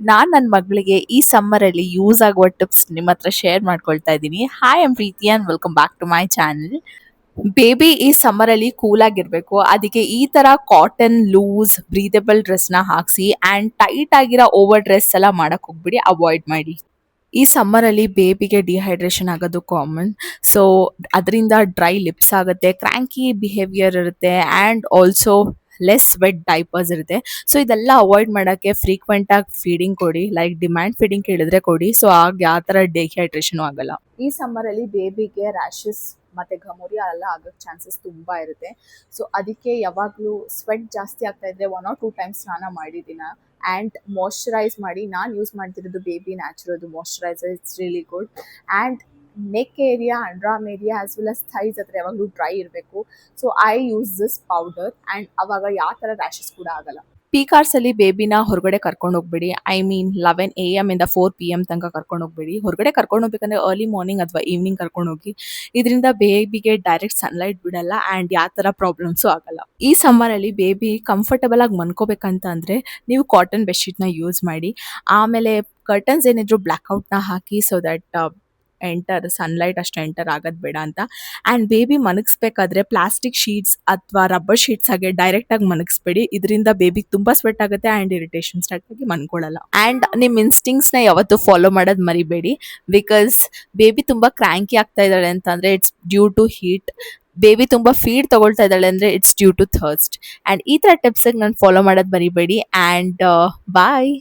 ನನ್ನ ಮಗಳಿಗೆ ಈ ಸಮ್ಮರಲ್ಲಿ ಯೂಸ್ ಆಗುವ ಟಿಪ್ಸ್ ನಿಮ್ಮ ಹತ್ರ ಶೇರ್ ಮಾಡ್ಕೊಳ್ತಾ ಇದ್ದೀನಿ. Hi, I Preethi and welcome back to my channel. Baby ಈ ಸಮ್ಮರಲ್ಲಿ ಕೂಲ್ ಆಗಿರ್ಬೇಕು. ಅದಕ್ಕೆ ಈ ತರ ಕಾಟನ್ ಲೂಸ್ ಬ್ರೀದಬಲ್ ಡ್ರೆಸ್ನ ಹಾಕ್ಸಿ ಆ್ಯಂಡ್ ಟೈಟ್ ಆಗಿರೋ ಓವರ್ ಡ್ರೆಸ್ ಎಲ್ಲ ಮಾಡಕ್ ಹೋಗ್ಬಿಡಿ, ಅವಾಯ್ಡ್ ಮಾಡಿ. ಈ ಸಮ್ಮರಲ್ಲಿ ಬೇಬಿಗೆ ಡಿಹೈಡ್ರೇಷನ್ ಆಗೋದು ಕಾಮನ್. ಸೊ ಅದರಿಂದ ಡ್ರೈ ಲಿಪ್ಸ್ ಆಗುತ್ತೆ, ಕ್ರ್ಯಾಂಕಿ ಬಿಹೇವಿಯರ್ ಇರುತ್ತೆ and also less wet diapers ಇರುತ್ತೆ. ಸೊ ಇದೆಲ್ಲ ಅವಾಯ್ಡ್ ಮಾಡೋಕ್ಕೆ ಫ್ರೀಕ್ವೆಂಟ್ ಆಗಿ ಫೀಡಿಂಗ್ ಕೊಡಿ, ಲೈಕ್ ಡಿಮ್ಯಾಂಡ್ ಫೀಡಿಂಗ್ ಕೇಳಿದ್ರೆ ಕೊಡಿ. ಸೊ ಆಗ ಯಾವ ಥರ ಡಿಹೈಡ್ರೇಷನ್ ಆಗಲ್ಲ. ಈ ಸಮ್ಮರಲ್ಲಿ ಬೇಬಿಗೆ ರ್ಯಾಷಸ್ ಮತ್ತೆ ಘಮೋರಿಯಾ ಎಲ್ಲ ಆಗೋಕ್ಕೆ ಚಾನ್ಸಸ್ ತುಂಬ ಇರುತ್ತೆ. ಸೊ ಅದಕ್ಕೆ ಯಾವಾಗಲೂ ಸ್ವೆಟ್ ಜಾಸ್ತಿ ಆಗ್ತಾ ಇದ್ರೆ 1 or 2 ಟೈಮ್ಸ್ ಸ್ನಾನ ಮಾಡಿದ್ದೀನ ಆ್ಯಂಡ್ ಮಾಯ್ಶ್ಚರೈಸ್ ಮಾಡಿ. ನಾನು ಯೂಸ್ ಮಾಡ್ತಿರೋದು baby natural moisturiser, it's really good. And neck area, underarm area as well as thighs ಹತ್ರ ಯಾವಾಗಲೂ ಡ್ರೈ ಇರಬೇಕು. So I use this powder and ಅವಾಗ ಯಾವ ಥರ ರ್ಯಾಷಸ್ ಕೂಡ ಆಗಲ್ಲ. ಪೀಕಾರ್ಸ್ ಅಲ್ಲಿ ಬೇಬಿನ ಹೊರಗಡೆ ಕರ್ಕೊಂಡು ಹೋಗ್ಬೇಡಿ. ಐ ಮೀನ್ 11 AM ಇಂದ 4 PM ತನಕ ಕರ್ಕೊಂಡು ಹೋಗ್ಬೇಡಿ. ಹೊರಗಡೆ ಕರ್ಕೊಂಡು ಹೋಗ್ಬೇಕಂದ್ರೆ ಅರ್ಲಿ ಮಾರ್ನಿಂಗ್ ಅಥವಾ ಈವ್ನಿಂಗ್ ಕರ್ಕೊಂಡು ಹೋಗಿ. ಇದರಿಂದ ಬೇಬಿಗೆ ಡೈರೆಕ್ಟ್ ಸನ್ಲೈಟ್ ಬಿಡಲ್ಲ ಆ್ಯಂಡ್ ಯಾವ ಥರ ಪ್ರಾಬ್ಲಮ್ಸು ಆಗಲ್ಲ. ಈ ಸಮ್ಮರಲ್ಲಿ ಬೇಬಿ ಕಂಫರ್ಟಬಲ್ ಆಗಿ ಮನ್ಕೋಬೇಕಂತ ಅಂದರೆ ನೀವು ಕಾಟನ್ ಬೆಡ್ಶೀಟ್ನ ಯೂಸ್ ಮಾಡಿ. ಆಮೇಲೆ ಕರ್ಟನ್ಸ್ ಏನಿದ್ರು ಬ್ಲ್ಯಾಕ್ಔಟ್ನ ಹಾಕಿ, ಸೊ ದಟ್ ಸನ್ಲೈಟ್ ಅಷ್ಟು ಎಂಟರ್ ಆಗೋದು ಬೇಡ ಅಂತ. ಆ್ಯಂಡ್ ಬೇಬಿ ಮನಗಿಸ್ಬೇಕಾದ್ರೆ ಪ್ಲಾಸ್ಟಿಕ್ ಶೀಟ್ಸ್ ಅಥವಾ ರಬ್ಬರ್ ಶೀಟ್ಸ್ ಹಾಗೆ ಡೈರೆಕ್ಟಾಗಿ ಮನಗಿಸ್ಬೇಡಿ. ಇದರಿಂದ ಬೇಬಿಗೆ ತುಂಬ ಸ್ವೆಟ್ ಆಗುತ್ತೆ ಆ್ಯಂಡ್ ಇರಿಟೇಷನ್ ಸ್ಟಾರ್ಟ್ ಆಗಿ ಮನ್ಕೊಳ್ಳಲ್ಲ. ಆ್ಯಂಡ್ ನಿಮ್ಮ ಇನ್ಸ್ಟಿಂಕ್ಟ್ಸ್ನ ಯಾವತ್ತೂ ಫಾಲೋ ಮಾಡೋದು ಮರಿಬೇಡಿ. ಬಿಕಾಸ್ ಬೇಬಿ ತುಂಬ ಕ್ರ್ಯಾಂಕಿ ಆಗ್ತಾ ಇದ್ದಾಳೆ ಅಂತಂದರೆ it's due to heat. Baby ತುಂಬ ಫೀಡ್ ತಗೊಳ್ತಾ ಇದ್ದಾಳೆ ಅಂದರೆ it's due to thirst. And ಈ ಥರ ಟಿಪ್ಸಿಗೆ ನಾನು ಫಾಲೋ ಮಾಡೋದು ಮರಿಬೇಡಿ. ಆ್ಯಂಡ್ ಬಾಯ್.